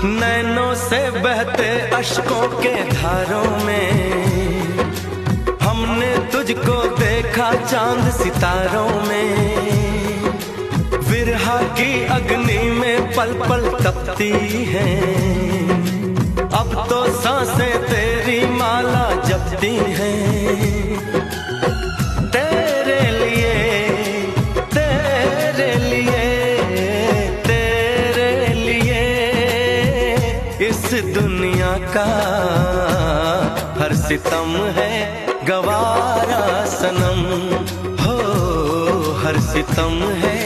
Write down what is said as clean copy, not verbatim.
नैनों से बहते अश्कों के धारों में हमने तुझको देखा चांद सितारों में। विरहा की अग्नि में पल पल तपती हैं, अब तो सांसें तेरी माला जपती हैं। तेरे लिए तेरे लिए तेरे लिए इस दुनिया का हर सितम है गवारा सनम हो, हर सितम है